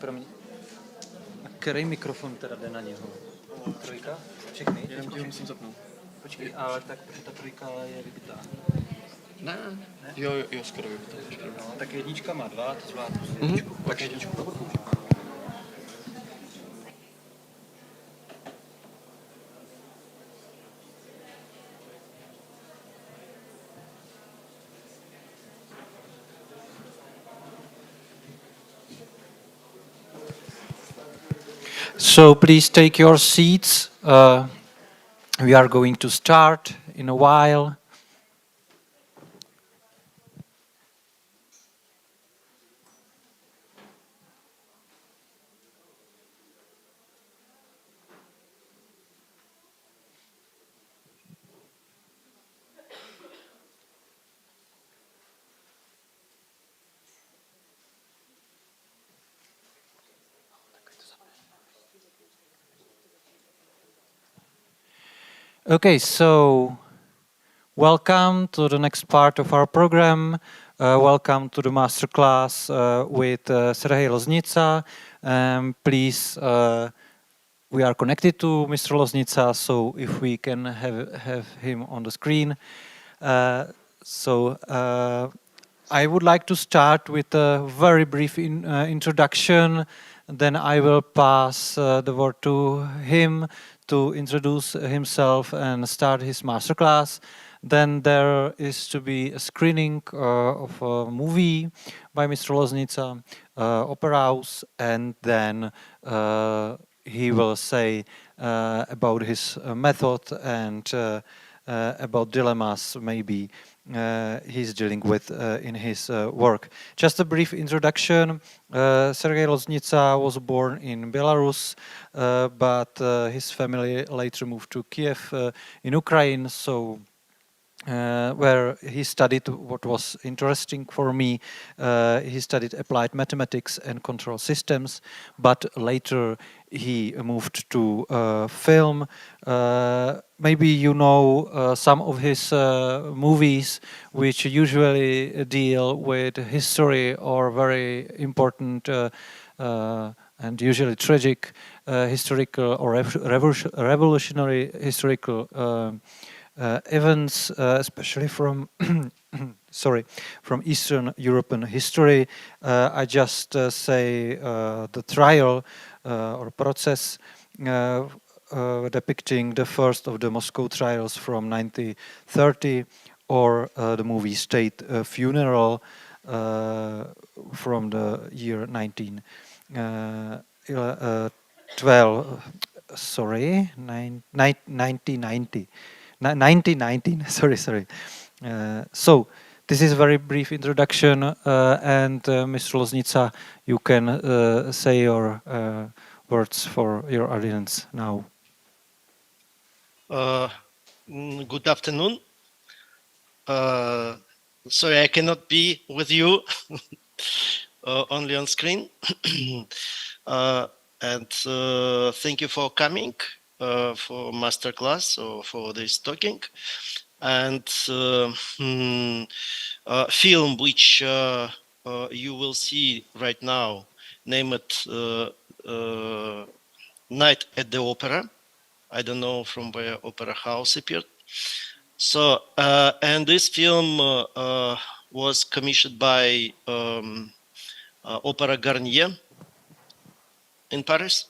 Promiň. A který mikrofon teda jde na něho? Trojka? Všechny? Jenom ti ho musím zapnout. Počkej, ale tak, protože ta trojka je vybitá. Ne? Jo, skoro vybitá. No, tak jednička má 2, to zvládnu si Mhm. jedničku. Tak jedničku to budu používat. So please take your seats. We are going to start in a while. Okay, so welcome to the next part of our program. Welcome to the masterclass with Sergei Loznitsa. Please, we are connected to Mr. Loznitsa, so if we can have him on the screen. I would like to start with a very brief introduction. Then I will pass the word to him to introduce himself and start his masterclass. Then there is to be a screening of a movie by Mr. Loznitsa, Opera House, and then he will say about his method and about dilemmas maybe he's dealing with in his work. Just a brief introduction. Sergei Loznitsa was born in Belarus, but his family later moved to Kiev in Ukraine, so where he studied what was interesting for me. He studied applied mathematics and control systems, but later he moved to film. Maybe you know some of his movies, which usually deal with history or very important and usually tragic historical or revolutionary historical events, especially from from Eastern European history. I just say the trial or process depicting the first of the Moscow trials from 1930, or the movie State Funeral from the year 1990. 1919, sorry. So this is a very brief introduction, and Mr. Loznitsa, you can say your words for your audience now. Good afternoon. Sorry, I cannot be with you, only on screen. And thank you for coming for masterclass or for this talking. And film which you will see right now, named Night at the Opera. I don't know from where Opera House appeared. So, and this film was commissioned by Opera Garnier in Paris.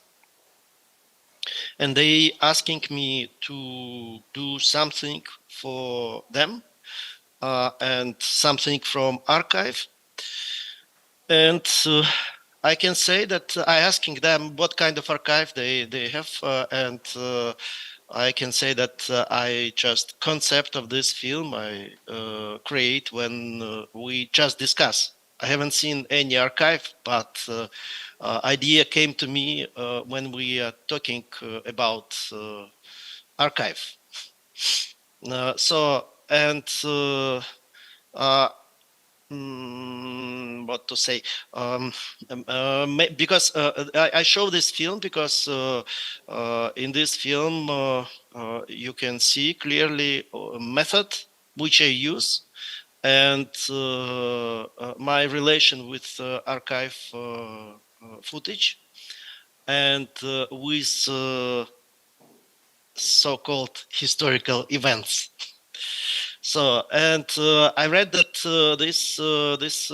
And they asking me to do something for them and something from archive. And I can say that I asking them what kind of archive they have, and I can say that I just concept of this film I create when we just discuss. I haven't seen any archive, but idea came to me when we are talking about archive. What to say? Because I show this film because in this film you can see clearly method which I use and my relation with archive footage, and with so-called historical events. So, and I read that this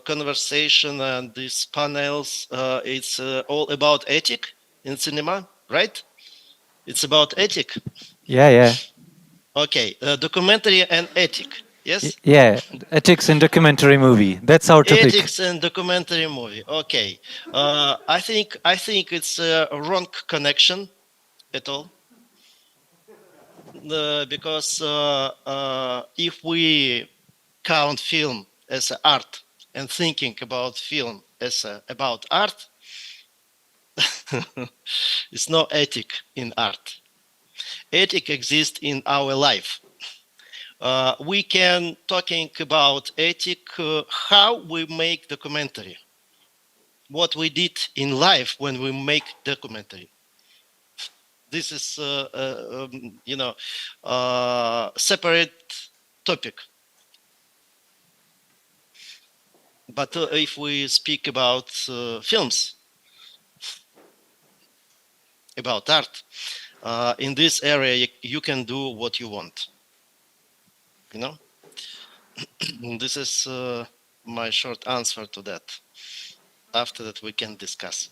conversation and these panels, it's all about ethic in cinema, right? It's about ethic. Yeah. Okay, documentary and ethic. Yes. Yeah, ethics in documentary movie. That's our topic. Ethics and documentary movie. Okay, I think it's a wrong connection at all. Because if we count film as art and thinking about film as about art, it's no ethic in art. Ethic exists in our life. We can talking about ethic, how we make documentary, what we did in life when we make documentary. This is, separate topic. But if we speak about films, about art, in this area you can do what you want. You know, this is my short answer to that. After that, we can discuss.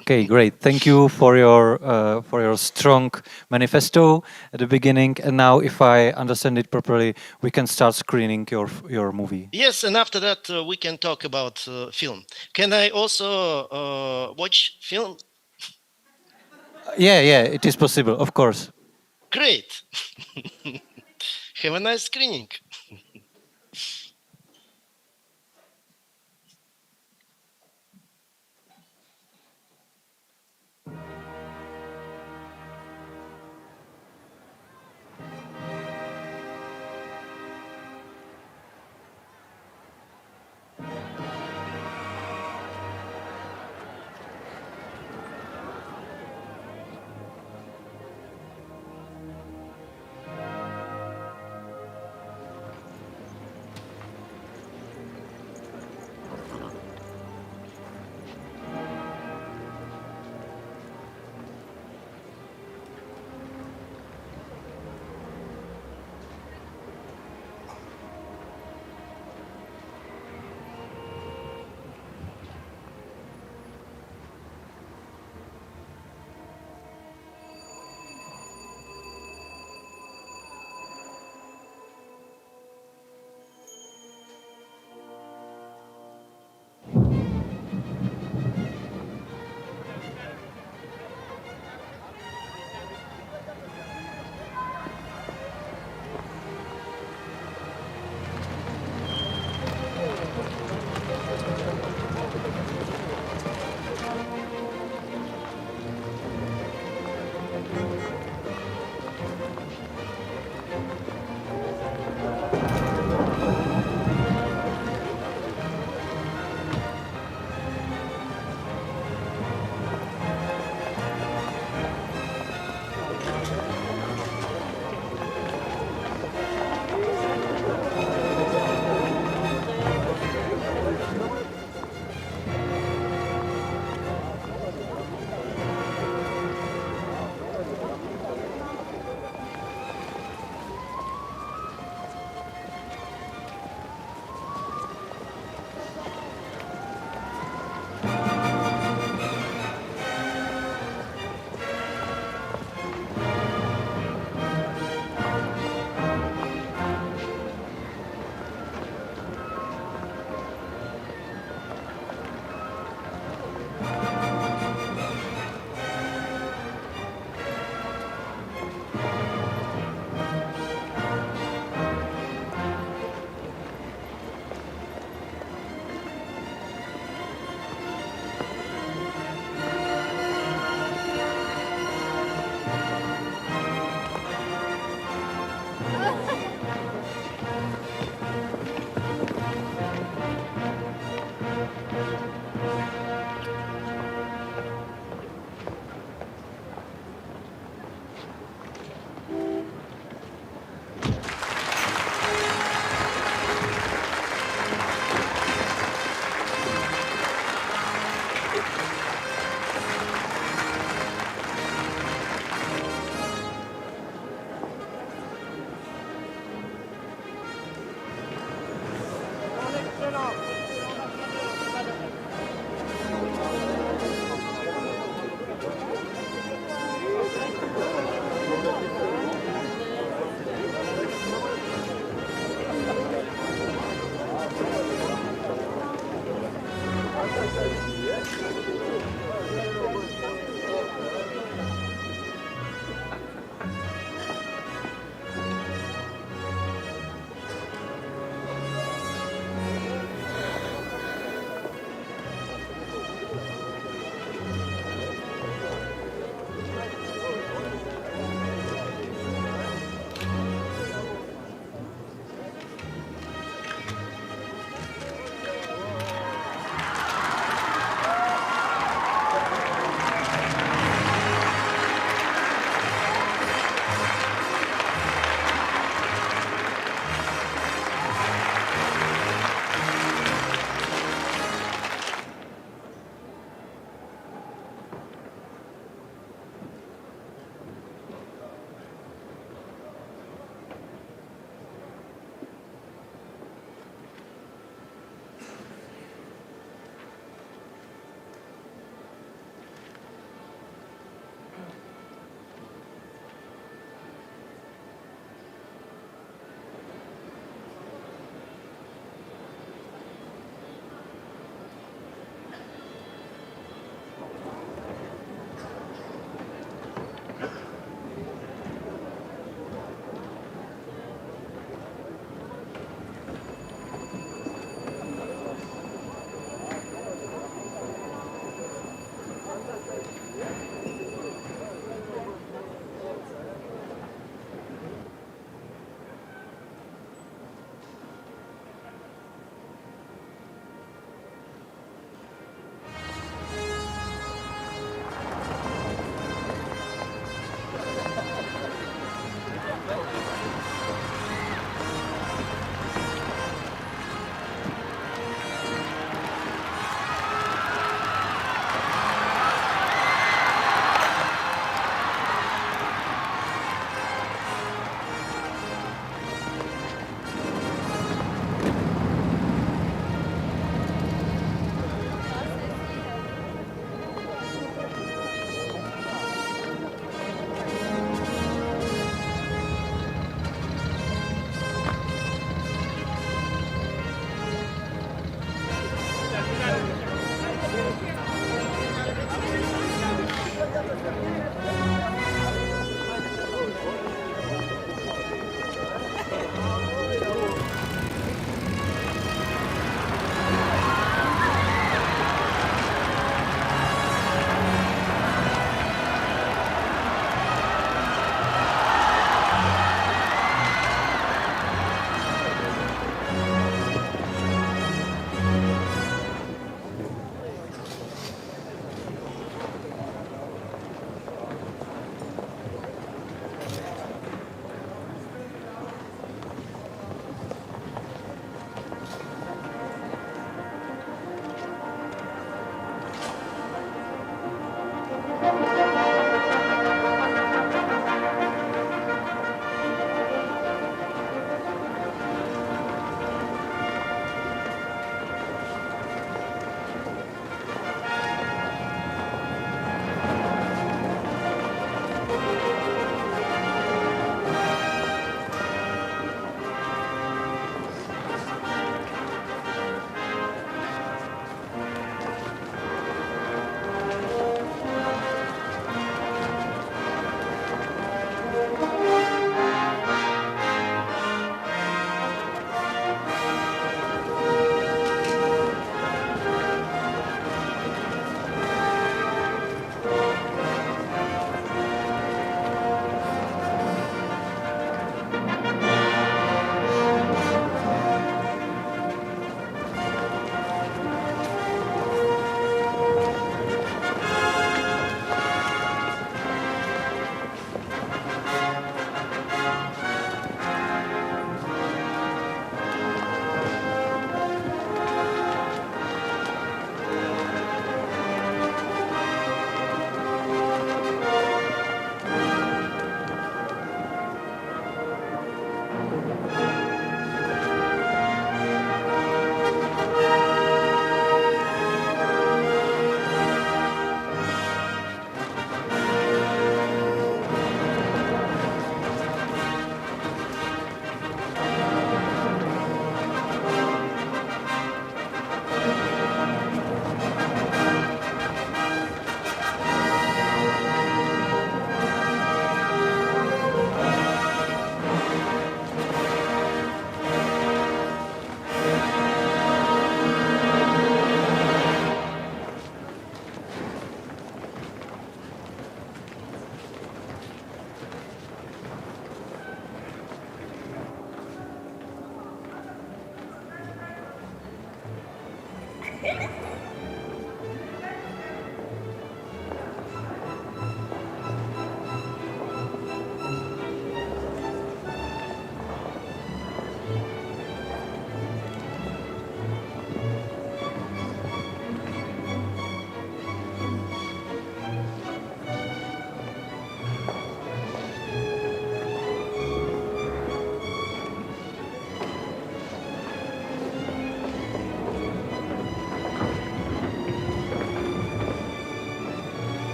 Okay, great. Thank you for your strong manifesto at the beginning. And now, if I understand it properly, we can start screening your movie. Yes, and after that, we can talk about film. Can I also watch film? Yeah, it is possible, of course. Great. Have a nice screening.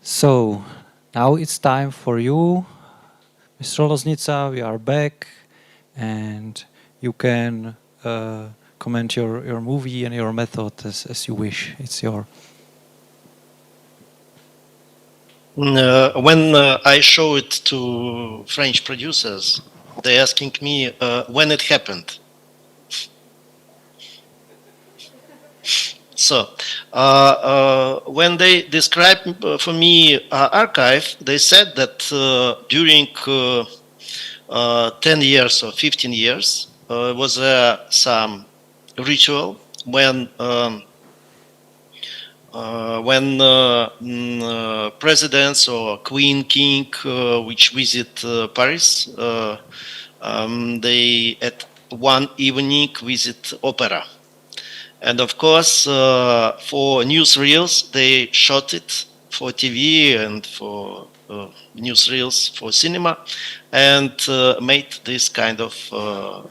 So, now it's time for you, Mr. Loznitsa. We are back, and you can comment your movie and your method as you wish. It's your... When I show it to French producers, they're asking me when it happened. So, when they described for me archive, they said that during 10 years or 15 years was some ritual when presidents or queen, king, which visit Paris, they at one evening visit opera. And of course, for newsreels, they shot it for TV and for newsreels for cinema, and made this kind of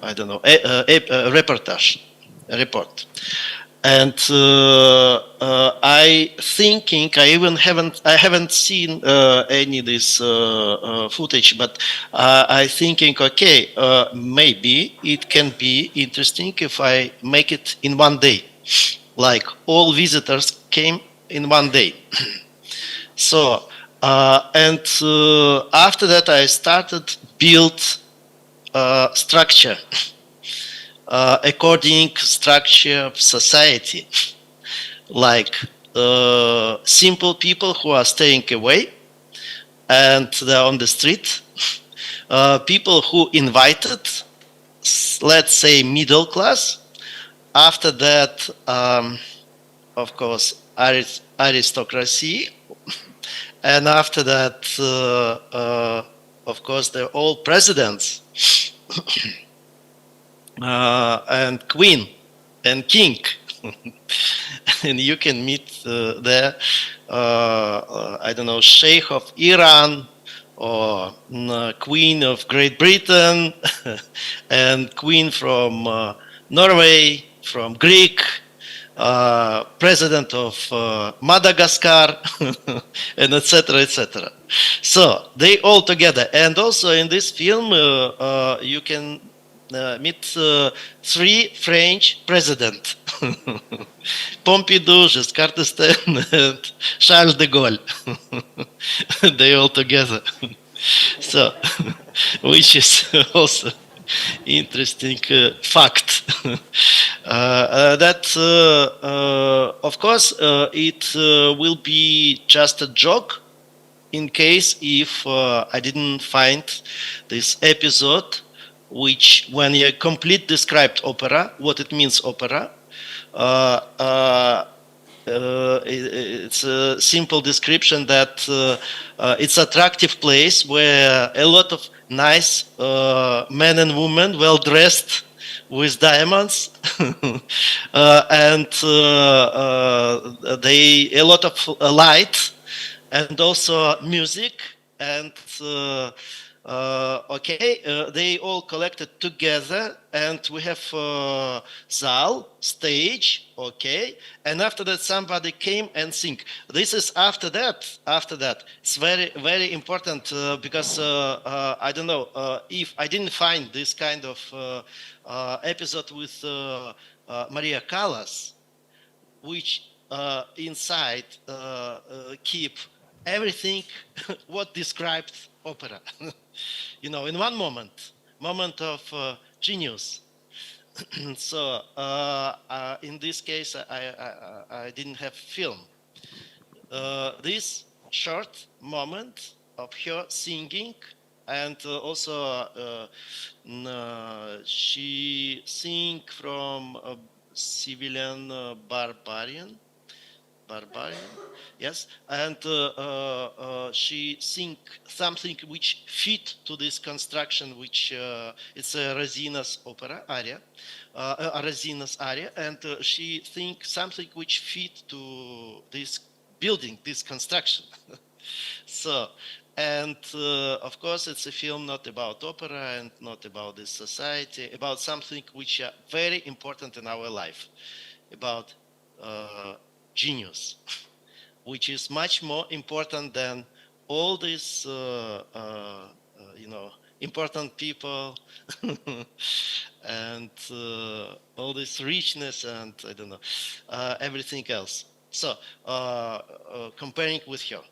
I don't know reportage, report. And I haven't seen any this footage, but I thinking, okay, maybe it can be interesting if I make it in one day, like all visitors came in one day. So and after that I started build structure. According structure of society, like simple people who are staying away and they're on the street, people who invited, let's say middle class, after that of course aristocracy, and after that of course they're all presidents and queen and king. And you can meet there I don't know, Sheikh of Iran or Queen of Great Britain and Queen from Norway, from Greek, President of Madagascar, and etc. etc. So they all together. And also in this film you can meet three French presidents, Pompidou, Giscard d'Estaing, and Charles de Gaulle. They all together. So, which is also interesting fact. That of course it will be just a joke in case if I didn't find this episode, which when you complete described opera, what it means opera, it's a simple description that it's attractive place where a lot of nice men and women well dressed with diamonds and they a lot of light and also music and they all collected together and we have zal, stage, okay, and after that somebody came and sing. This is after that it's very, very important because I don't know if I didn't find this kind of episode with Maria Callas, which inside keep everything what described opera. You know, in one moment of genius. So in this case I didn't have film. This short moment of her singing, and also she sing from civilian barbarian, yes, and she sing something which fit to this construction, which it's a Razina's opera aria, Razina's aria, and she sing something which fit to this building, this construction. So, and of course, it's a film not about opera and not about this society, about something which are very important in our life, about genius, which is much more important than all these, important people and all this richness and I don't know, everything else. So comparing with her.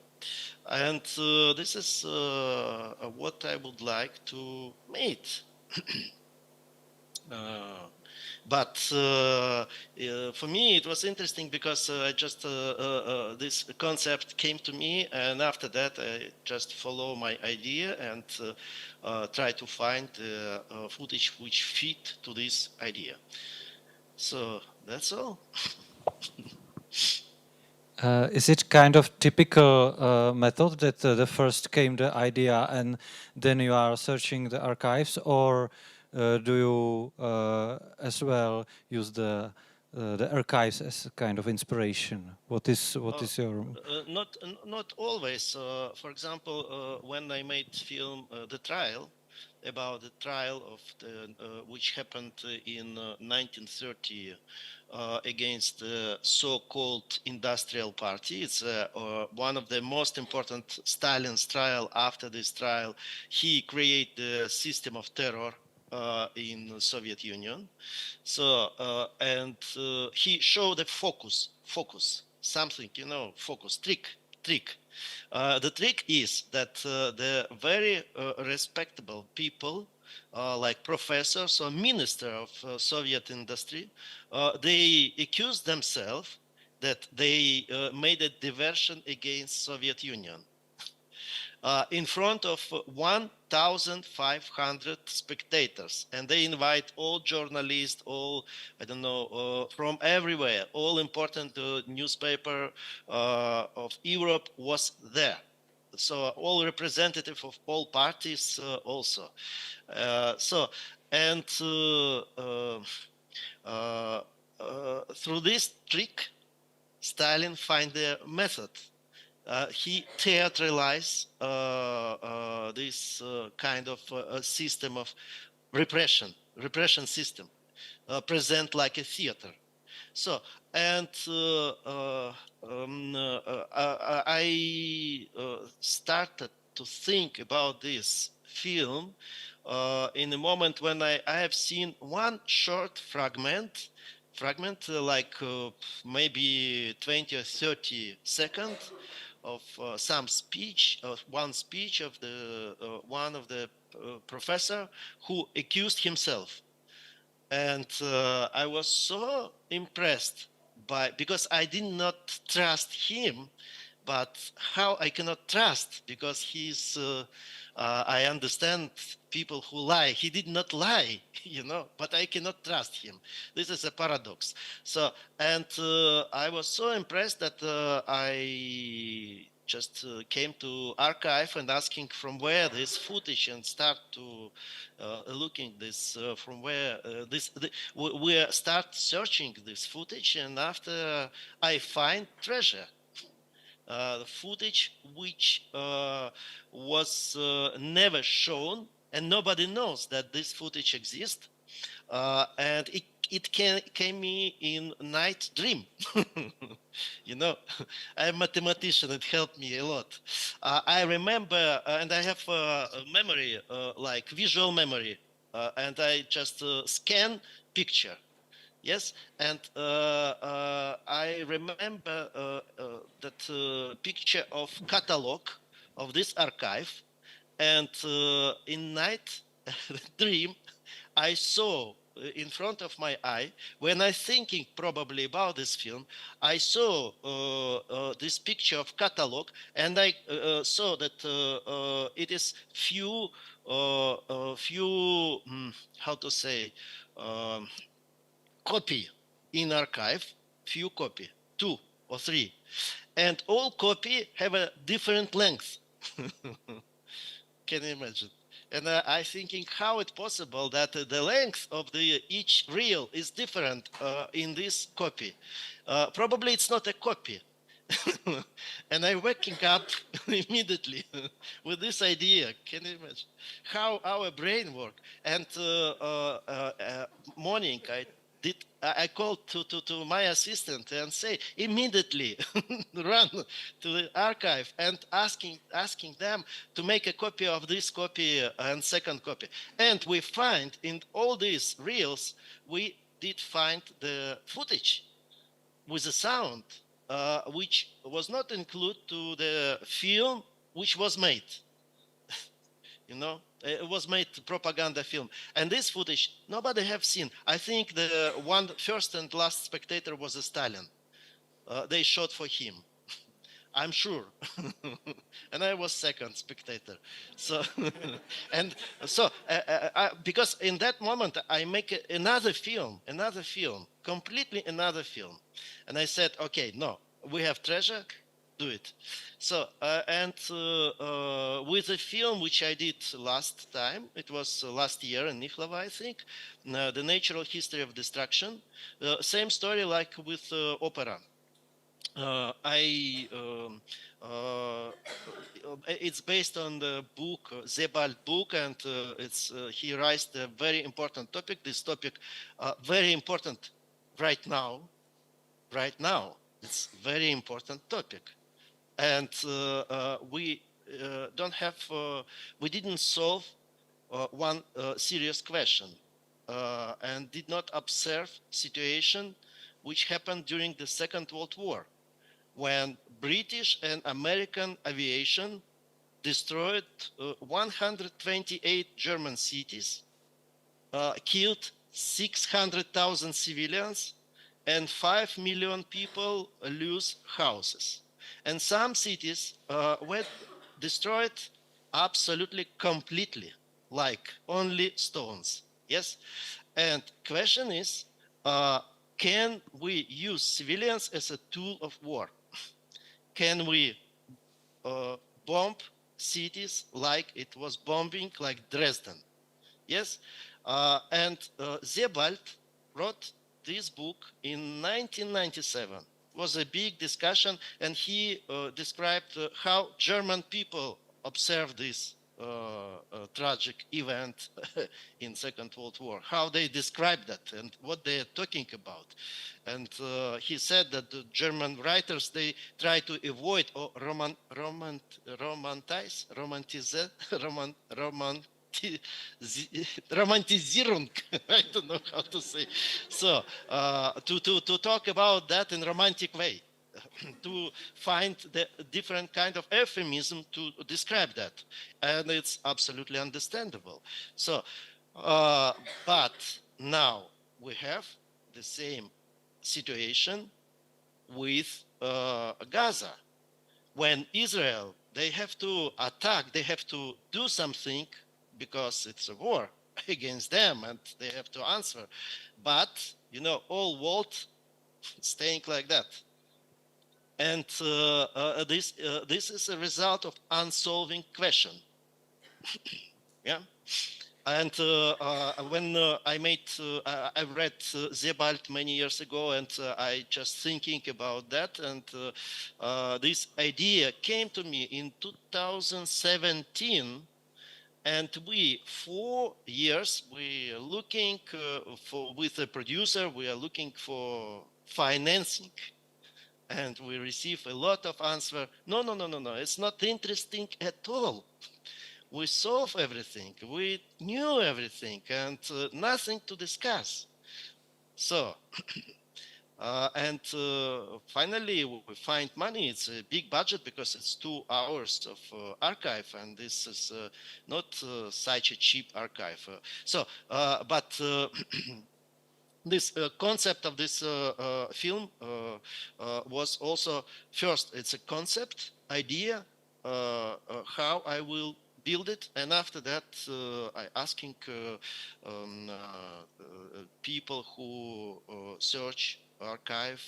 And this is what I would like to meet. But for me, it was interesting because just this concept came to me, and after that, I just follow my idea and try to find footage which fit to this idea. So that's all. Is it kind of typical method that the first came the idea and then you are searching the archives, or do you as well use the archives as a kind of inspiration? What is your not always. For example, when I made film The Trial, about the trial of the which happened in 1930 against the so-called industrial party. It's one of the most important Stalin's trial. After this trial, he created a system of terror in the Soviet Union. So and he showed a focus, something, focus, trick. The trick is that the very respectable people, like professors or minister of Soviet industry, they accused themselves that they made a diversion against Soviet Union. In front of 1,500 spectators, and they invite all journalists, all from everywhere. All important newspaper of Europe was there. So all representative of all parties also. Through this trick, Stalin find a method. He theatralized this kind of system of repression system, present like a theater. So, and I started to think about this film in a moment when I have seen one short fragment like maybe 20 or 30 seconds of some speech, of one speech of the one of the professor who accused himself, and I was so impressed because I did not trust him. But how I cannot trust, because he's I understand people who lie. He did not lie, but I cannot trust him. This is a paradox. So, and I was so impressed that I just came to archive and asking from where this footage, and start to looking this from where we start searching this footage, and after I find treasure. The footage which was never shown, and nobody knows that this footage exists, and it came me in night dream. I'm a mathematician. It helped me a lot. I remember, and I have a memory, like visual memory, and I just scan picture. Yes, and I remember that picture of catalog of this archive, and in night dream, I saw in front of my eye, when I thinking probably about this film, I saw this picture of catalog, and I saw that it is few, how to say, copy in archive, few copy, 2 or 3, and all copy have a different length. Can you imagine? And I thinking how it's possible that the length of the each reel is different in this copy. Probably it's not a copy. And I'm waking up immediately with this idea. Can you imagine how our brain work? And morning I did I called to my assistant and say immediately run to the archive and asking them to make a copy of this copy and second copy. And we find in all these reels, we did find the footage with the sound, which was not included to the film which was made. You know, it was made propaganda film, and this footage nobody have seen. I think the one first and last spectator was a Stalin. They shot for him, I'm sure, and I was second spectator. So, and so because in that moment I make another film, completely another film, and I said, okay, no, we have treasure. Do it. So with the film which I did last time, it was last year in Nikhlava, I think, the natural history of destruction. Same story like with opera. It's based on the book, Zebald book, and he raised a very important topic. This topic, very important right now. Right now, it's very important topic. And we didn't solve one serious question and did not observe situation which happened during the Second World War, when British and American aviation destroyed 128 German cities, killed 600,000 civilians, and 5 million people lose houses. And some cities were destroyed absolutely completely, like only stones. Yes, and question is, can we use civilians as a tool of war? Can we bomb cities like it was bombing, like Dresden? Yes, and Zebald wrote this book in 1997. Was a big discussion, and he described how German people observed this tragic event in Second World War, how they described that and what they are talking about. And he said that the German writers, they try to avoid or Romantisierung. I don't know how to say. So to talk about that in romantic way, to find the different kind of euphemism to describe that, and it's absolutely understandable. So, but now we have the same situation with Gaza, when Israel, they have to attack, they have to do something, because it's a war against them and they have to answer. But, you know, all world staying like that. And this is a result of unsolving question. Yeah. And when I read Zebald many years ago, and I just thinking about that, and this idea came to me in 2017. And 4 years, we are looking with a producer, we are looking for financing. And we receive a lot of answer. No, it's not interesting at all. We solve everything, we knew everything, and nothing to discuss. So, finally, we find money. It's a big budget because it's 2 hours of archive, and this is not such a cheap archive. But this concept of this film was also, first, it's a concept, idea, how I will build it, and after that I asking people who search archive,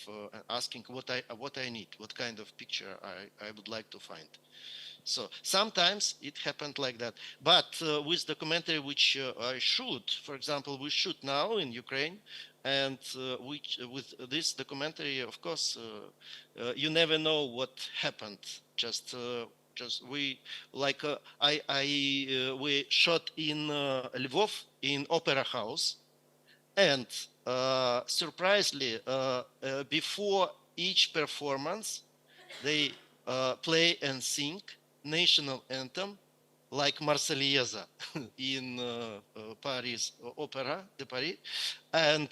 asking what I need, what kind of picture I would like to find. So sometimes it happened like that. But with documentary which I shoot, for example, we shoot now in Ukraine, and with this documentary, of course, you never know what happened. Just we like we shot in Lvov in opera house, And surprisingly, before each performance, they play and sing national anthem like Marseillaise in Paris Opera de Paris, and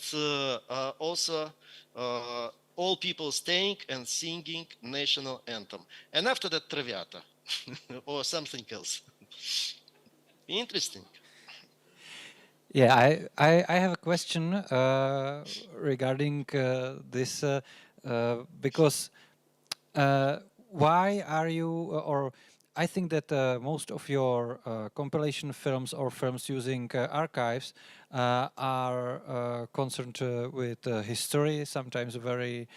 also all people staying and singing national anthem. And after that, Traviata or something else. Interesting. Yeah, I have a question regarding this because why are you or I think that most of your compilation films or films using archives are concerned with history, sometimes very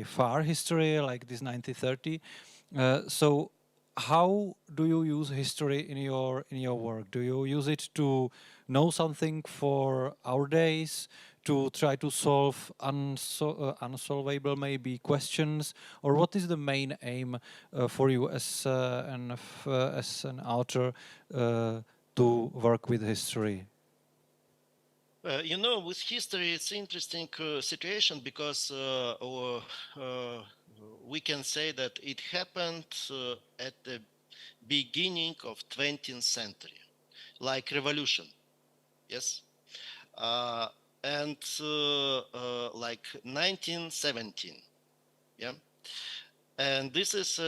far history, like this 1930. So how do you use history in your work? Do you use it to know something for our days, to try to solve unsolvable maybe questions, or what is the main aim for you as an author to work with history? You know, with history, it's interesting situation because we can say that it happened at the beginning of 20th century, like revolution, yes, and like 1917, yeah, and this is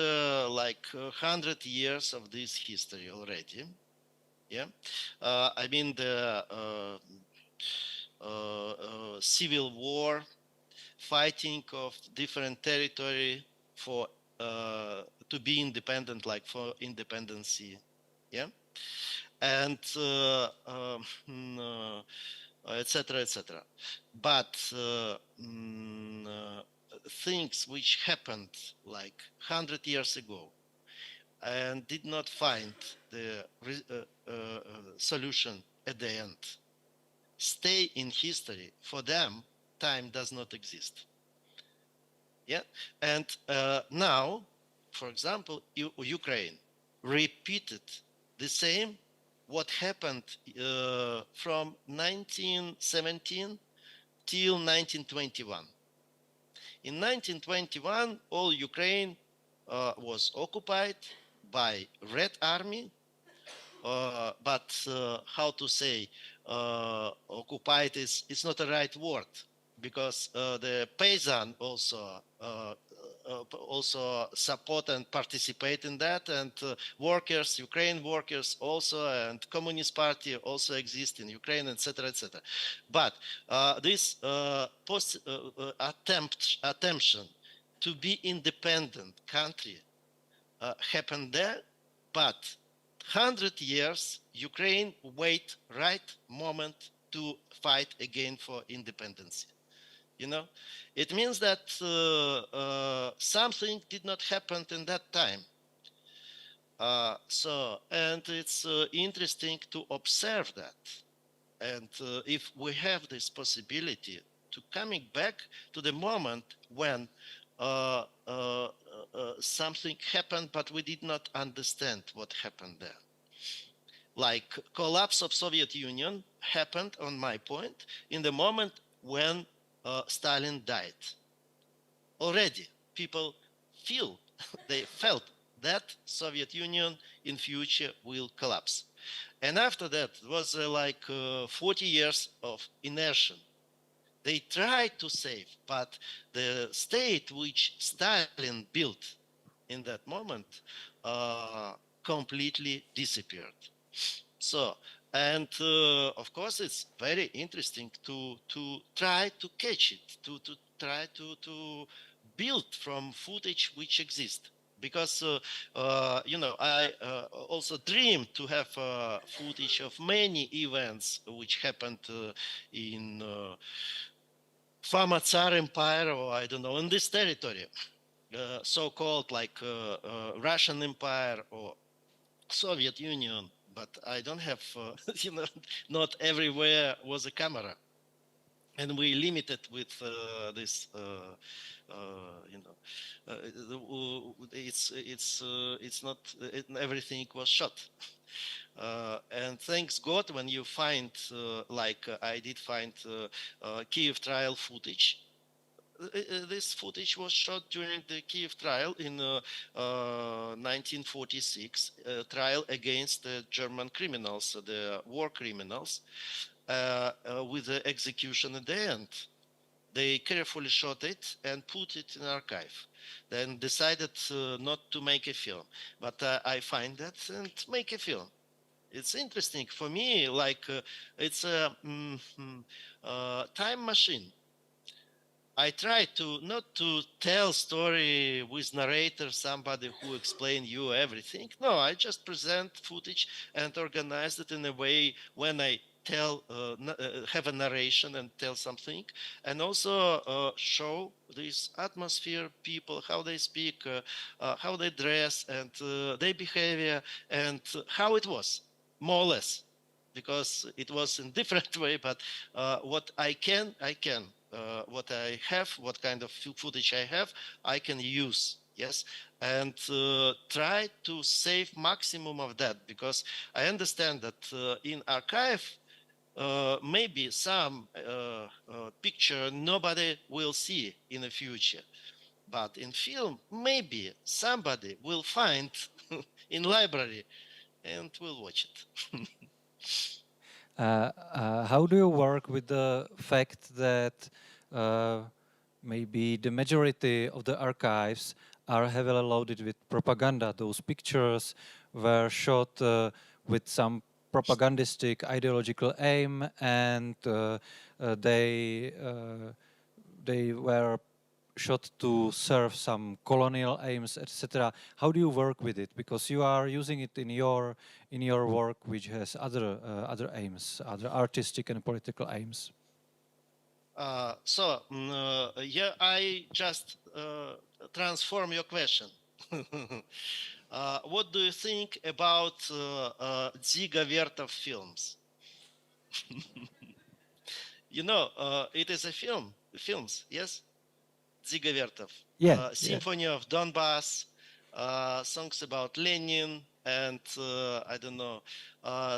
like 100 years of this history already, yeah. I mean the civil war, fighting of different territory for to be independent, like for independency, yeah, and etc. etc. But things which happened like 100 years ago and did not find the solution at the end stay in history. For them, time does not exist. Yeah, and now, for example, Ukraine repeated the same what happened from 1917 till 1921. In 1921, all Ukraine was occupied by Red Army, but how to say, occupied is not the right word, because the peasant also support and participate in that, and workers, Ukraine workers also, and Communist Party also exist in Ukraine, etc., etc. But this attempt to be independent country happened there, but 100 years Ukraine wait right moment to fight again for independence. You know, it means that something did not happen in that time. And it's interesting to observe that. And if we have this possibility to coming back to the moment when something happened, but we did not understand what happened there. Like collapse of Soviet Union happened, on my point, in the moment when Stalin died. Already people they felt that Soviet Union in future will collapse. And after that, it was like 40 years of inertia. They tried to save, but the state which Stalin built in that moment completely disappeared. So, and of course, it's very interesting to try to catch it, to try to build from footage which exists. Because you know, I also dream to have footage of many events which happened in former Tsar Empire, or I don't know, in this territory, so-called like Russian Empire or Soviet Union. But I don't have, you know, not everywhere was a camera. And we limited with this, you know, it's not everything was shot. And thanks God when you find, I did find Kiev Trial footage. This footage was shot during the Kiev Trial in 1946, trial against the German criminals, the war criminals, with the execution at the end. They carefully shot it and put it in archive. Then decided not to make a film. But I find that and make a film. It's interesting for me, it's a time machine. I try to not to tell story with narrator, somebody who explain you everything. No, I just present footage and organize it in a way when I tell, have a narration and tell something, and also show this atmosphere, people, how they speak, how they dress, and their behavior, and how it was, more or less, because it was in different way. But what I can. What I have, what kind of footage I have, I can use, yes, and try to save maximum of that, because I understand that in archive, maybe some picture nobody will see in the future, but in film, maybe somebody will find in library and will watch it. How do you work with the fact that maybe the majority of the archives are heavily loaded with propaganda? Those pictures were shot with some propagandistic ideological aim, and they were shot to serve some colonial aims, etc. How do you work with it? Because you are using it in your work, which has other aims, other artistic and political aims. Yeah, I just transform your question. What do you think about Dziga Vertov films? You know, it is a films, yes? Dziga Vertov. Yeah. Symphony of Donbass, songs about Lenin, and I don't know,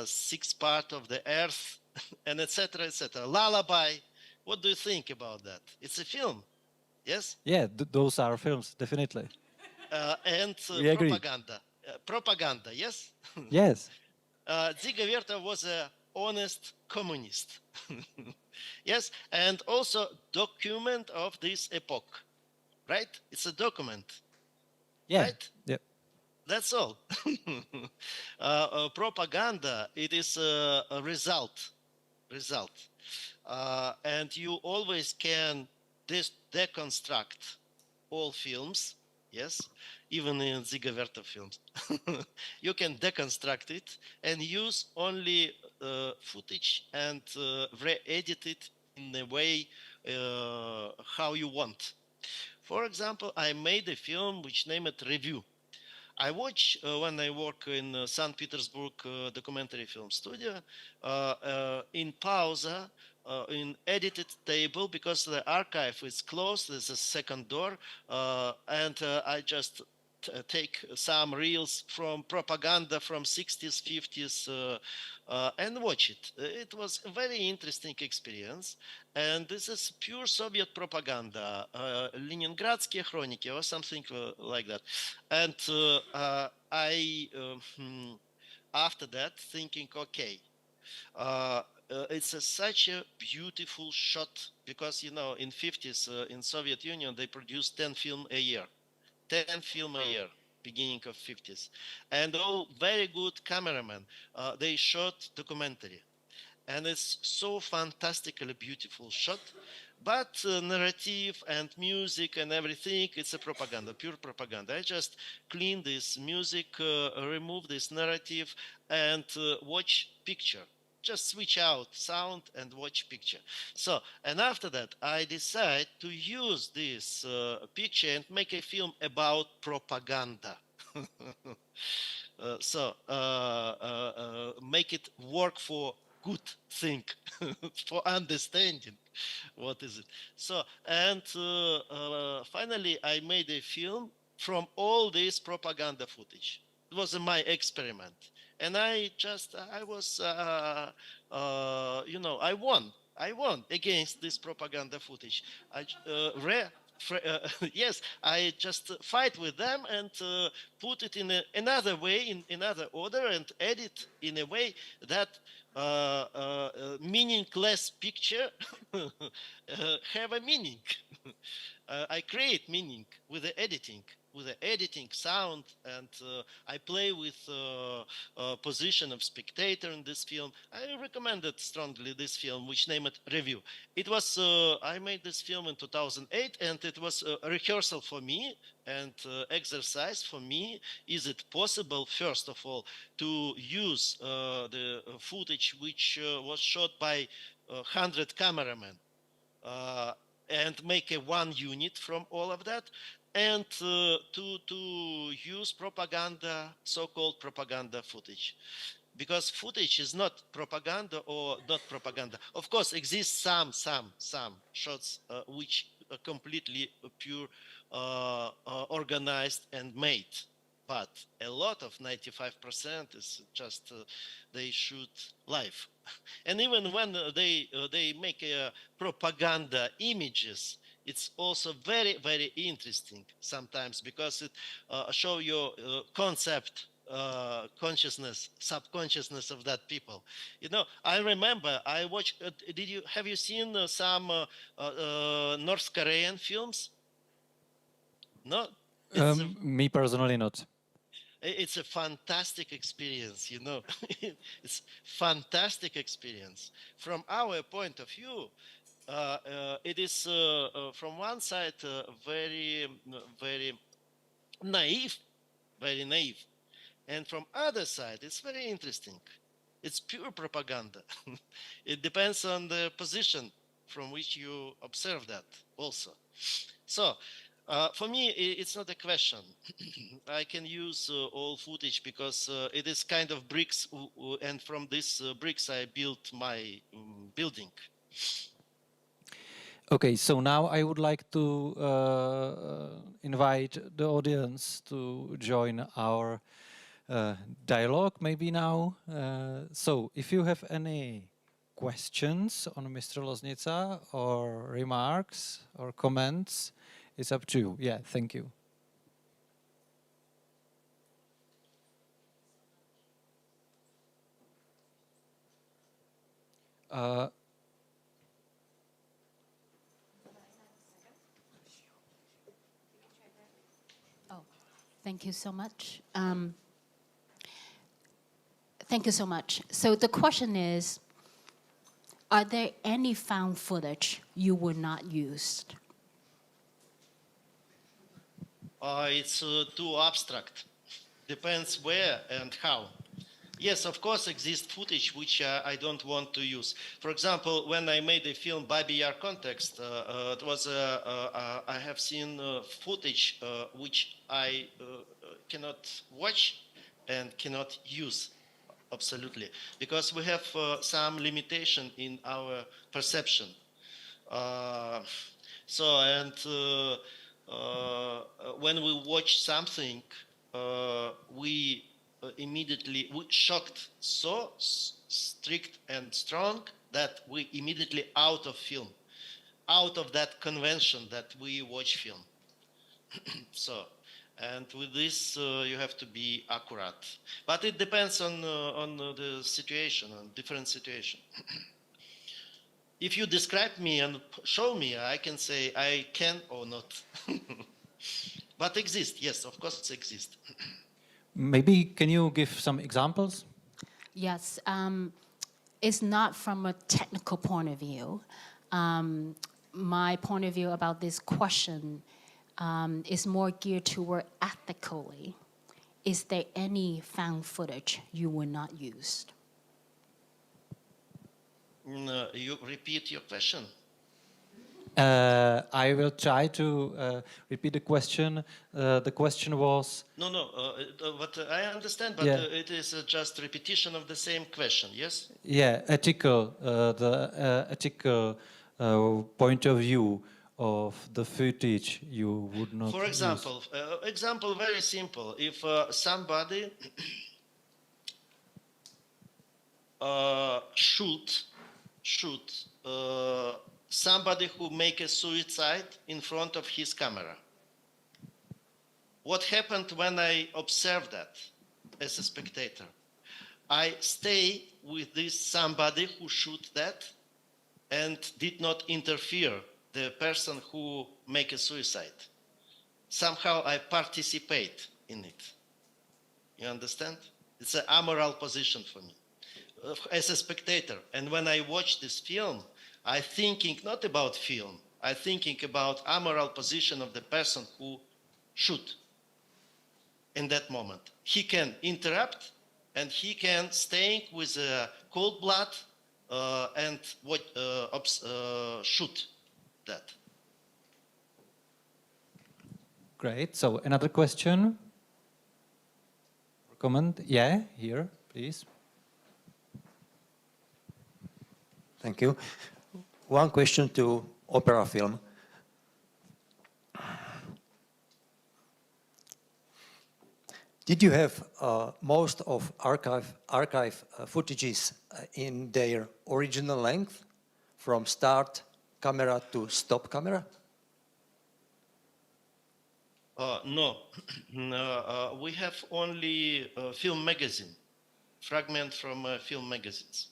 Sixth Part of the Earth, and etc., etc. Lullaby. What do you think about that? It's a film, yes? Yeah, those are films, definitely. And We agree. propaganda. Propaganda, yes? Yes. Dziga Vertov was an honest communist. Yes, and also document of this epoch, right? It's a document, Yeah. right? Yeah. That's all. Propaganda, it is a result. And you always can deconstruct all films, yes, even in Dziga Vertov films. You can deconstruct it and use only footage and re-edit it in a way how you want. For example, I made a film which named Review. I watch when I work in St. Petersburg documentary film studio in pausa, in edited table, because the archive is closed. There's a second door, and I just take some reels from propaganda from 60s, 50s, and watch it. It was a very interesting experience, and this is pure Soviet propaganda, Leningradские хроники or something like that. And after that, thinking, okay, it's such a beautiful shot, because, you know, in 50s in Soviet Union, they produced 10 film a year. 10 film a year, beginning of 50s. And all very good cameramen. They shot documentary. And it's so fantastically beautiful shot. But narrative and music and everything, it's a propaganda, pure propaganda. I just clean this music, remove this narrative, and watch picture. Just switch out sound and watch picture. So, and after that, I decide to use this picture and make a film about propaganda. Make it work for good thing, for understanding what is it. So, and finally, I made a film from all this propaganda footage. was my experiment, and I was, I won against this propaganda footage. Yes, I just fight with them and put it in another way, in another order, and edit in a way that meaningless picture have a meaning. I create meaning with the editing, sound, and I play with position of spectator in this film. I recommended strongly this film, which named Review. It was I made this film in 2008, and it was a rehearsal for me and exercise for me. Is it possible, first of all, to use the footage which was shot by 100 cameramen and make a one unit from all of that, and to use propaganda, so-called propaganda footage, because footage is not propaganda or not propaganda. Of course, exists some shots which are completely pure, organized and made, but a lot of 95% is just they shoot live. And even when they make propaganda images, it's also very, very interesting sometimes, because it show your concept, consciousness, subconsciousness of that people. You know, I remember I watched. Have you seen some North Korean films? No. Me personally, not. It's a fantastic experience, you know. It's fantastic experience. From our point of view, it is from one side very naive, and from other side it's very interesting. It's pure propaganda. It depends on the position from which you observe that also. So for me, it's not a question. I can use all footage because it is kind of bricks, and from these bricks I built my building. Okay, so now I would like to invite the audience to join our dialogue, maybe now. So if you have any questions on Mr. Loznitsa, or remarks or comments, it's up to you. Yeah, thank you. Thank you so much. Thank you so much. So the question is, are there any found footage you would not use? It's too abstract. Depends where and how. Yes, of course, exists footage which I don't want to use. For example, when I made the film Baby Yar Context, it was I have seen footage which I cannot watch and cannot use, absolutely, because we have some limitation in our perception. When we watch something, we immediately shocked, so strict and strong that we immediately out of film, out of that convention that we watch film. So, and with this you have to be accurate, but it depends on the situation, on different situation. If you describe me and show me, I can say I can or not. But exist, yes, of course, it exists. Maybe can you give some examples? Yes, it's not from a technical point of view. My point of view about this question is more geared toward ethically. Is there any found footage you would not use? You repeat your question. I will try to repeat the question. The question was... But I understand, but it is just repetition of the same question, yes? Yeah, ethical, the ethical point of view of the footage you would not For use? example very simple. If somebody shoot somebody who make a suicide in front of his camera. What happened when I observed that as a spectator? I stay with this somebody who shoot that and did not interfere the person who make a suicide. Somehow I participate in it. You understand? It's an amoral position for me as a spectator. And when I watch this film, I thinking not about film. I thinking about amoral position of the person who shoot in that moment. He can interrupt and he can staying with cold blood and shoot that. Great. So another question or comment? Yeah, here, please. Thank you. One question to opera film. Did you have most of archive footages in their original length, from start camera to stop camera? No, we have only film magazine, fragment from film magazines.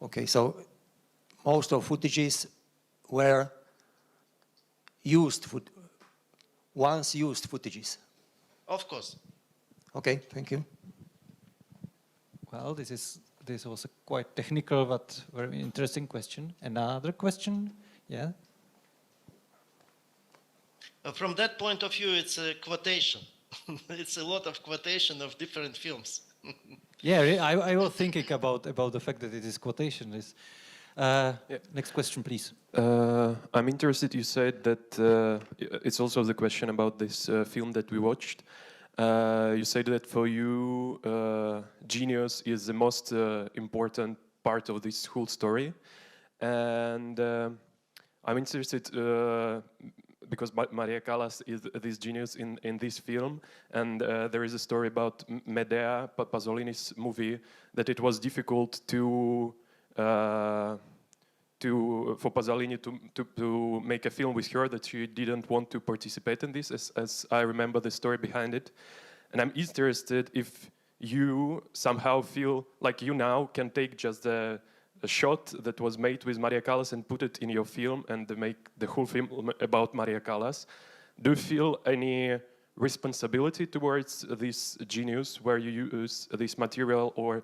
Okay, so most of footages were once used footages. Of course. Okay, thank you. Well, this was a quite technical but very interesting question. Another question? Yeah. From that point of view, it's a quotation. It's a lot of quotation of different films. Yeah, I was thinking about the fact that it is quotation. Next question, please. I'm interested, you said that it's also the question about this film that we watched. You said that for you, genius is the most important part of this whole story. And I'm interested because Maria Callas is this genius in this film, and there is a story about Medea, Pasolini's movie, that it was difficult for Pasolini to make a film with her, that she didn't want to participate in this, as I remember the story behind it. And I'm interested if you somehow feel like you now can take just a shot that was made with Maria Callas and put it in your film and make the whole film about Maria Callas. Do you feel any responsibility towards this genius where you use this material, or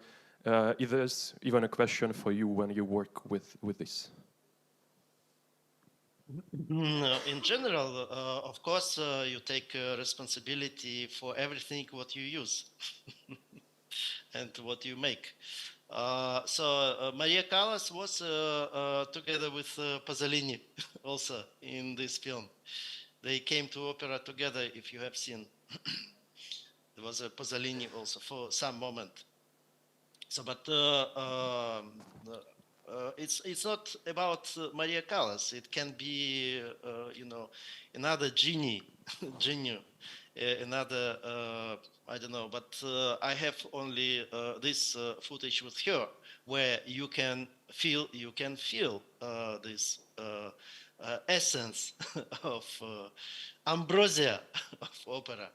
is even a question for you when you work with this? In general, of course, you take responsibility for everything what you use and what you make. So Maria Callas was together with Pasolini also in this film. They came to opera together, if you have seen. There was a Pasolini also for some moment. So, but it's not about Maria Callas. It can be, another genius, another, I don't know. But I have only this footage with her, where you can feel this essence of ambrosia of opera,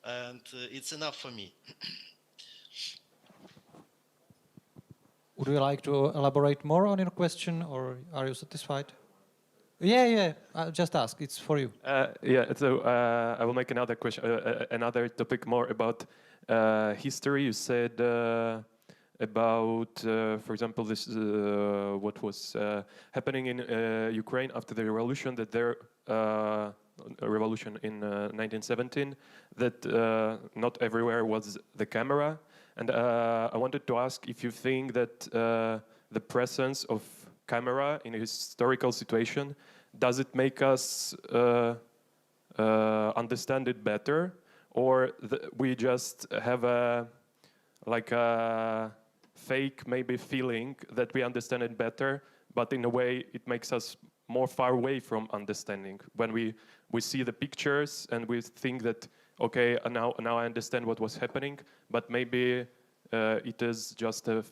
and it's enough for me. Would you like to elaborate more on your question, or are you satisfied? Yeah. I'll just ask. It's for you. So I will make another question, another topic more about history. You said about, for example, this what was happening in Ukraine after the revolution. That there a revolution in 1917. That not everywhere was the camera. And I wanted to ask if you think that the presence of camera in a historical situation, does it make us understand it better, or we just have a fake maybe feeling that we understand it better, but in a way it makes us more far away from understanding. When we see the pictures and we think that, okay, now I understand what was happening, but maybe it is just a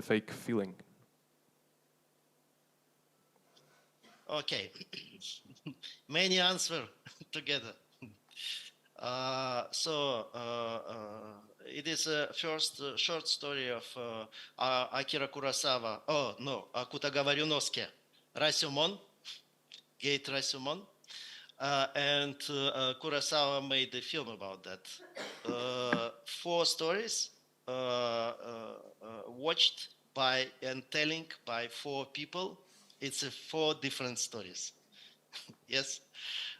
fake feeling. Okay, many answers together. It is a first short story of Akira Kurosawa. Oh no, Akutagawa Ryunosuke, Rashomon, Gate Rashomon, and Kurosawa made a film about that. 4 stories watched by and telling by 4 people. It's 4 different stories. Yes,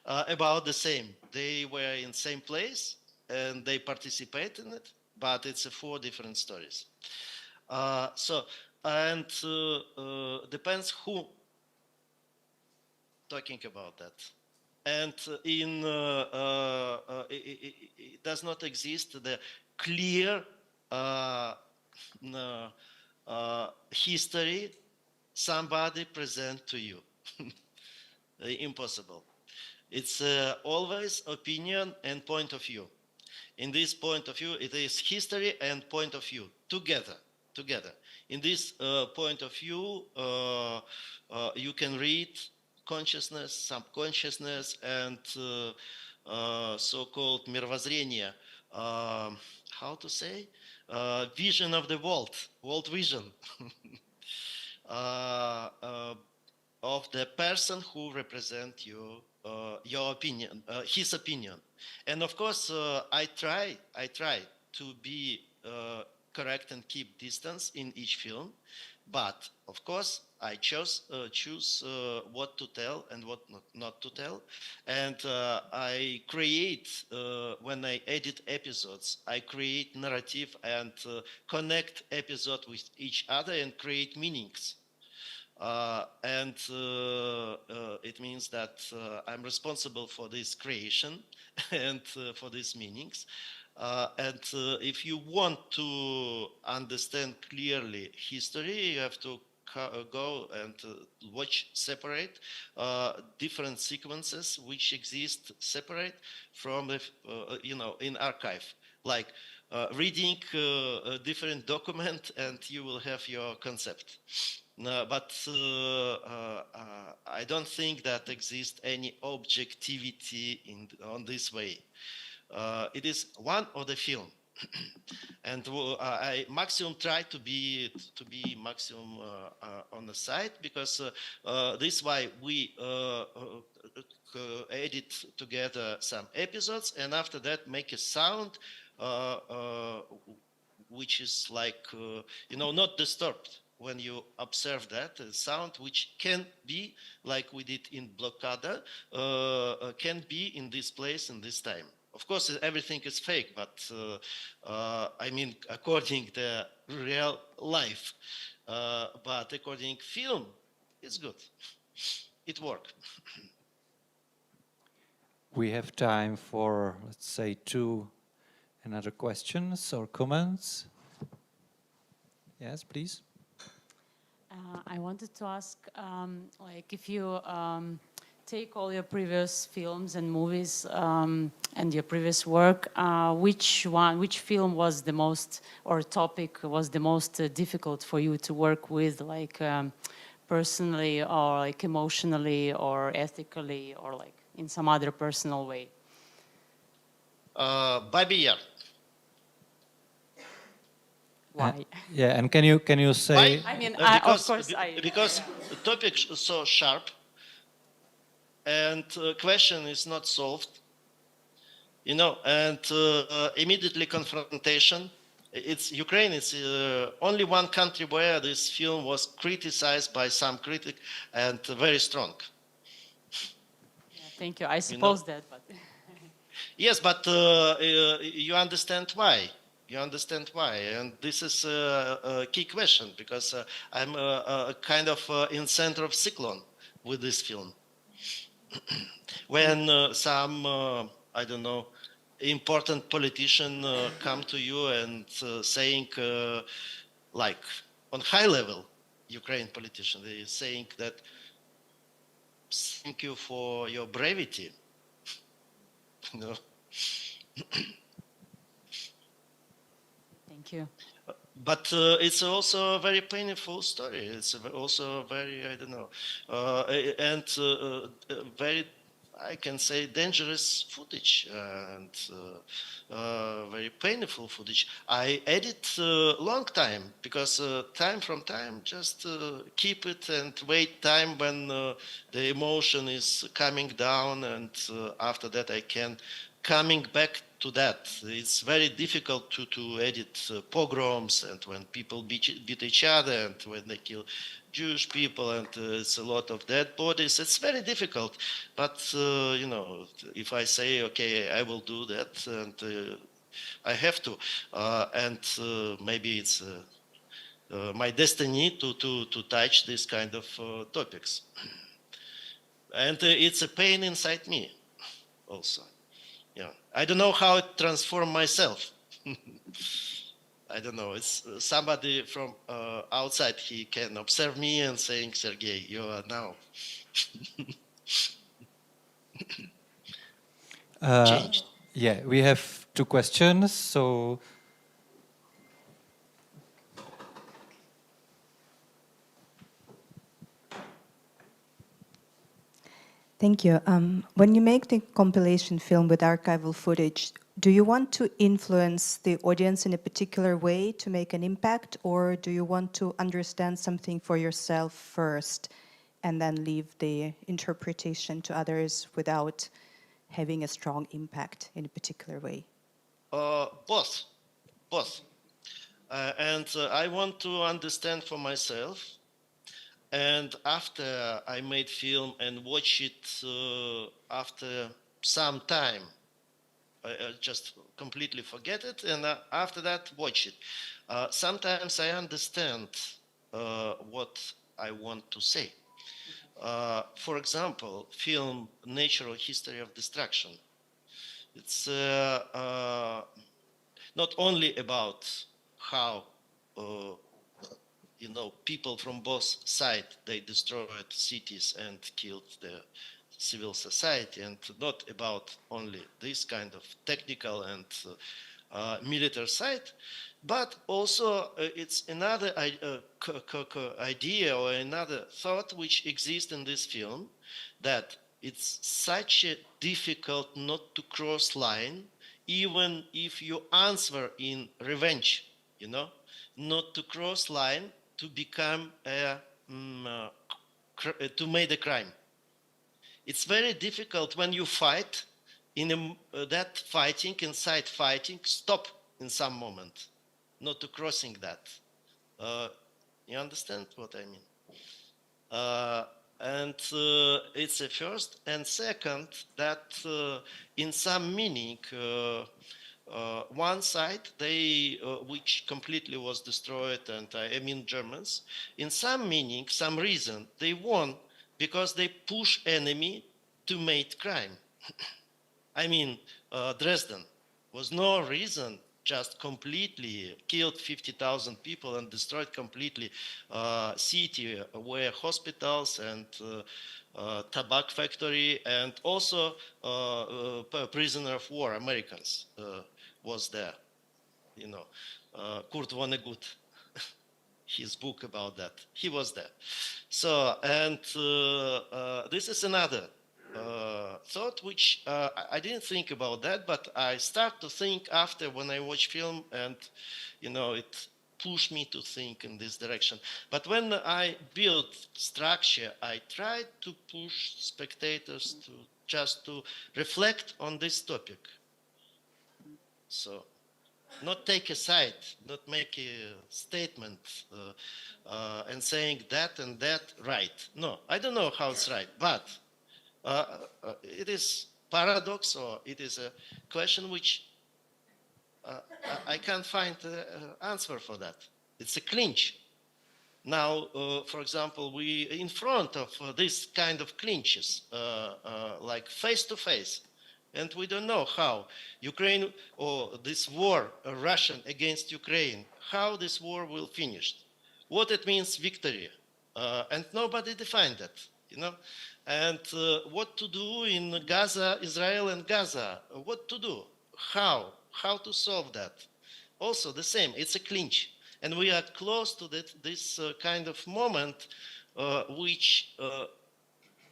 about the same. They were in same place and they participate in it, but it's 4 different stories. Depends who talking about that. And it does not exist the clear history somebody present to you. Impossible. It's always opinion and point of view. In this point of view, it is history and point of view together. In this point of view, you can read consciousness, subconsciousness, and so-called мировоззрение. How to say? Vision of the world vision. Of the person who represents you, your opinion, his opinion. And of course, I try to be correct and keep distance in each film, but of course, I choose what to tell and what not to tell. And I create, when I edit episodes, I create narrative and connect episodes with each other and create meanings. It means that I'm responsible for this creation and for these meanings. If you want to understand clearly history, you have to go and watch separate different sequences which exist separate from the, in archive. Like reading a different document and you will have your concept. No, but I don't think that exists any objectivity on this way. It is one of the film, and I maximum try to be maximum on the side, because this is why we edit together some episodes, and after that make a sound which is like not disturbed. When you observe that, a sound which can be, like we did in Blockada, can be in this place in this time. Of course, everything is fake, but I mean, according to real life. But according to film, it's good. It works. We have time for, let's say, 2 another questions or comments. Yes, please. I wanted to ask, like, if you take all your previous films and movies and your previous work, which film was the most, or topic was the most difficult for you to work with, like personally, or like emotionally, or ethically, or like in some other personal way? Baby Yar. Why? Yeah, and can you say? Why? I mean, because the topic is so sharp, and question is not solved, and immediately confrontation. It's Ukraine is only one country where this film was criticized by some critic and very strong. Yeah, thank you. I suppose that, but Yes, but you understand why. You understand why, and this is a key question, because I'm kind of in center of cyclone with this film. When some, I don't know, important politician come to you and saying, like on high level, Ukraine politician, they saying that thank you for your brevity. No. Thank you. But it's also a very painful story. It's also very, I don't know, and very, I can say, dangerous footage and very painful footage. I edit long time because time from time, just keep it and wait time when the emotion is coming down, and after that I can coming back to that. It's very difficult to edit pogroms and when people beat each other and when they kill Jewish people and it's a lot of dead bodies. It's very difficult. But, you know, if I say, okay, I will do that and I have to. And maybe it's my destiny to touch this kind of topics. And it's a pain inside me also. Yeah, I don't know how it transformed myself. I don't know. It's somebody from outside. He can observe me and saying, "Sergei, you are now changed." Yeah, we have 2 questions. So, thank you. When you make the compilation film with archival footage, do you want to influence the audience in a particular way to make an impact, or do you want to understand something for yourself first and then leave the interpretation to others without having a strong impact in a particular way? Both. And I want to understand for myself. And after I made film and watch it after some time, I just completely forget it, and after that watch it. Sometimes I understand what I want to say. For example, film Natural History of Destruction. It's not only about how you know, people from both sides, they destroyed cities and killed the civil society, and not about only this kind of technical and military side, but also it's another idea or another thought which exists in this film, that it's such a difficult not to cross line, even if you answer in revenge, you know, not to cross line, to become to make a crime. It's very difficult when you fight in that fighting, inside fighting, stop in some moment, not to crossing that. You understand what I mean? And it's a first, and second, that in some meaning, one side, they which completely was destroyed, and I mean Germans, in some meaning, some reason, they won because they push enemy to make crime. I mean, Dresden was no reason, just completely killed 50,000 people and destroyed completely city where hospitals and tobacco factory and also prisoner of war Americans was there, you know, Kurt Vonnegut, his book about that, he was there. So, and this is another thought which I didn't think about that, but I start to think after when I watch film, and you know, it pushed me to think in this direction. But when I build structure, I try to push spectators to just to reflect on this topic. So, not take a side, not make a statement and saying that and that right. No, I don't know how it's right, but it is paradox, or it is a question which I can't find an answer for that. It's a clinch. Now, for example, we in front of this kind of clinches, like face to face, and we don't know how Ukraine or this war, Russian against Ukraine, how this war will finish, what it means victory, and nobody defined that. you know. And what to do in Gaza, Israel and Gaza? What to do? How to solve that? Also the same, it's a clinch. And we are close to this kind of moment which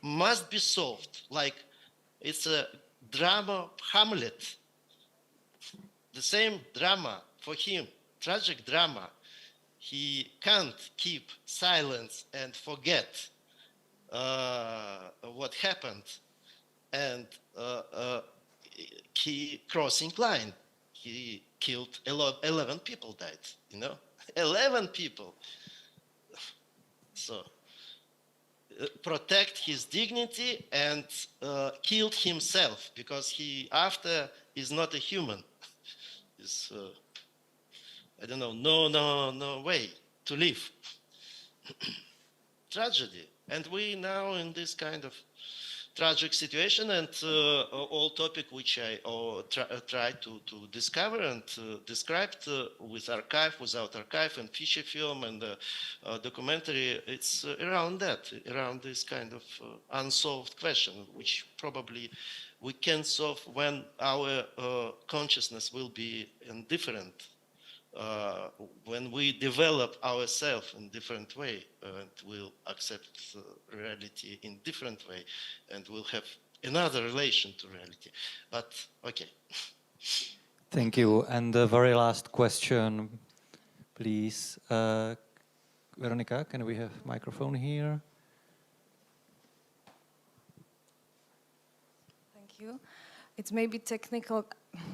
must be solved. Like it's a drama of Hamlet. The same drama for him, tragic drama. He can't keep silence and forget what happened, and he crossing line. He killed 11 people died, you know, 11 people. So protect his dignity and killed himself because he after is not a human. Is I don't know, no way to live. Tragedy. And we now in this kind of tragic situation, and all topic which I try to discover and describe with archive, without archive, and feature film and documentary, it's around that, around this kind of unsolved question, which probably we can solve when our consciousness will be indifferent. When we develop ourselves in different way and we'll accept reality in different way and we'll have another relation to reality. But okay. Thank you. And the very last question, please. Veronica, can we have microphone here? Thank you. It's maybe technical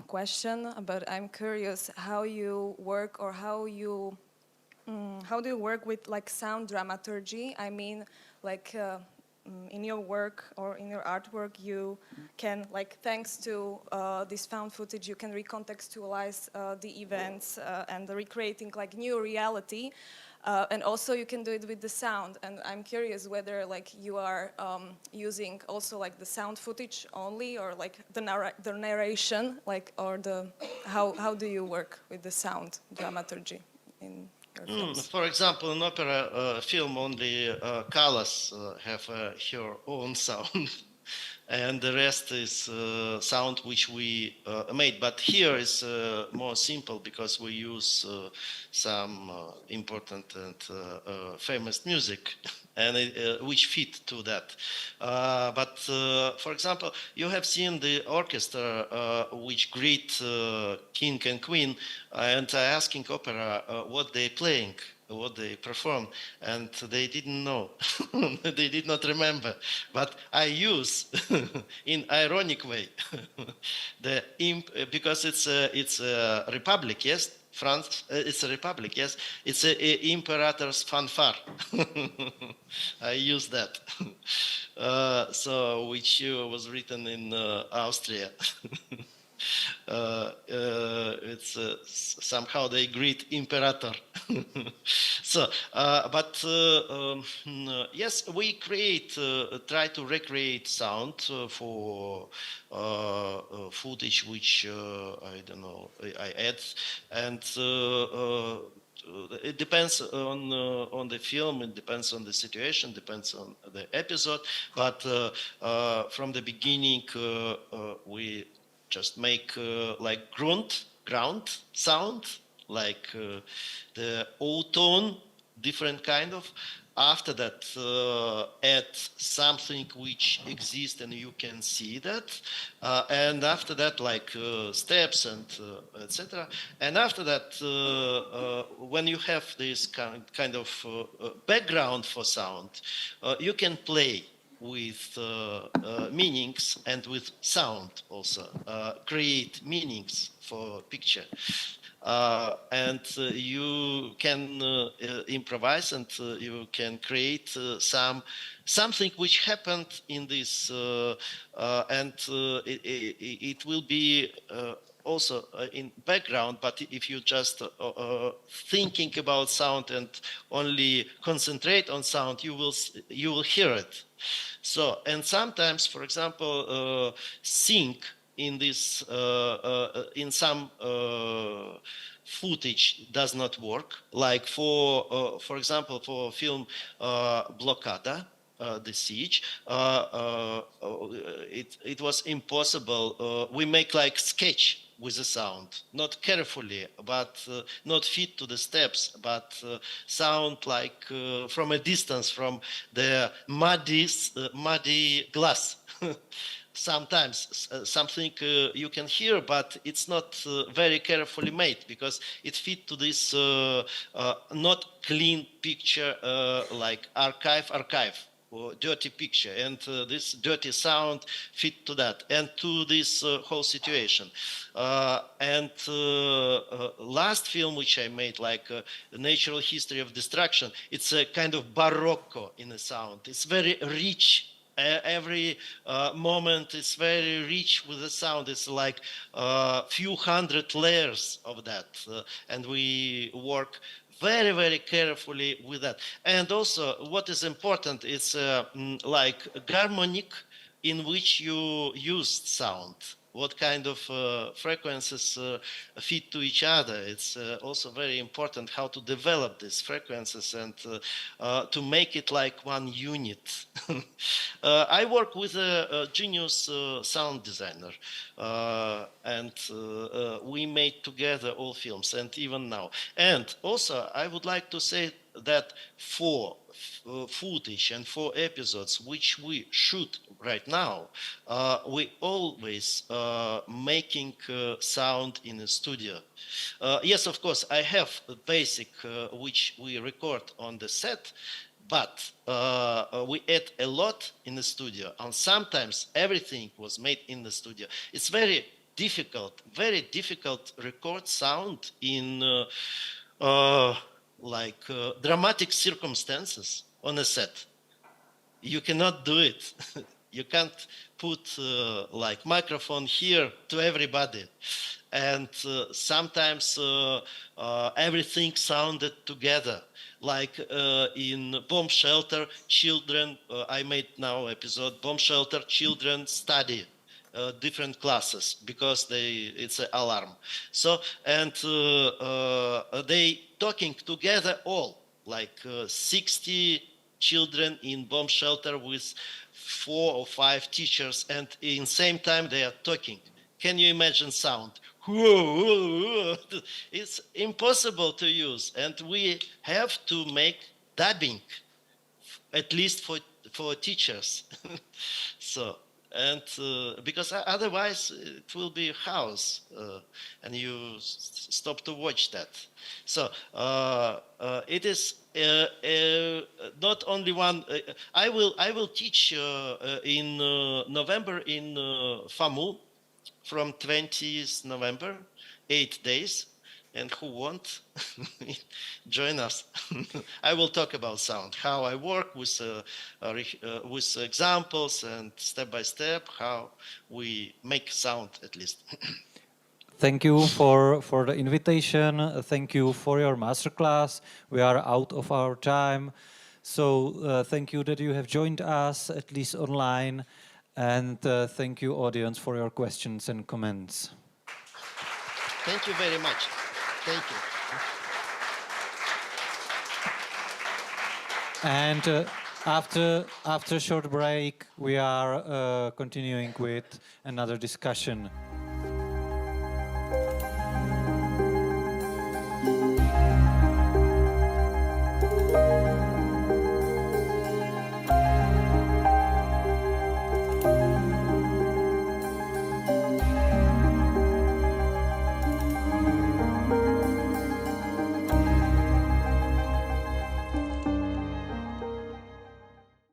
question, but I'm curious how you work or how do you work with like sound dramaturgy? I mean, like in your work or in your artwork, you can like thanks to this found footage, you can recontextualize the events and recreating like new reality. And also you can do it with the sound, and I'm curious whether like you are using also like the sound footage only, or like the narration, like, or the how do you work with the sound dramaturgy in your films? For example, in opera film, only Callas have her own sound. And the rest is sound which we made. But here is more simple because we use some important and famous music and which fit to that. But for example, you have seen the orchestra which greet king and queen, and asking opera what they playing, what they perform, and they didn't know. They did not remember. But I use in ironic way the because it's a republic, yes. France, it's a republic, yes. It's a imperator's fanfare. I use that. So which was written in Austria. It's somehow they greet imperator. So, but yes, we try to recreate sound for footage which I don't know I add, and it depends on the film, it depends on the situation, depends on the episode. But from the beginning, we just make like ground sound, like the O-tone, different kind of. After that, add something which exists and you can see that. And after that, like steps and etc. And after that, when you have this kind of background for sound, you can play with meanings and with sound also, create meanings for picture. And you can improvise, and you can create something which happened in this, and it will be also in background. But if you just thinking about sound and only concentrate on sound, you will hear it. So, and sometimes, for example, sync in this in some footage does not work. Like for example, for film Blockada, the siege. It was impossible. We make like sketch with the sound, not carefully, but not fit to the steps, but sound like from a distance, from the muddy glass. Sometimes something you can hear, but it's not very carefully made because it fit to this not clean picture like archive or dirty picture, and this dirty sound fit to that and to this whole situation. Last film which I made, like Natural History of Destruction, it's a kind of Barocco in the sound. It's very rich. Every moment is very rich with the sound. It's like a few hundred layers of that, and we work very, very carefully with that. And also, what is important is like harmonic in which you use sound. What kind of frequencies fit to each other. It's also very important how to develop these frequencies and to make it like one unit. I work with a genius sound designer, and we made together all films, and even now. And also, I would like to say that for footage and for episodes which we shoot right now, we always making sound in a studio. Yes, of course, I have a basic which we record on the set, but we add a lot in the studio, and sometimes everything was made in the studio. It's very difficult record sound in like dramatic circumstances on a set. You cannot do it. You can't put like microphone here to everybody. And sometimes everything sounded together. Like in Bomb Shelter, children, I made now episode, Bomb Shelter, children study different classes because it's an alarm. So, and they talking together all, like 60 children in bomb shelter with 4 or 5 teachers, and in same time they are talking. Can you imagine sound? It's impossible to use, and we have to make dubbing, at least for teachers. So, and because otherwise it will be a house, and you stop to watch that. So it is not only one. I will teach in November in FAMU from 20th November, 8 days. And who want, join us. I will talk about sound, how I work with examples and step by step, how we make sound at least. Thank you for the invitation. Thank you for your masterclass. We are out of our time. So thank you that you have joined us, at least online. And thank you, audience, for your questions and comments. Thank you very much. Thank you. And after a short break, we are continuing with another discussion.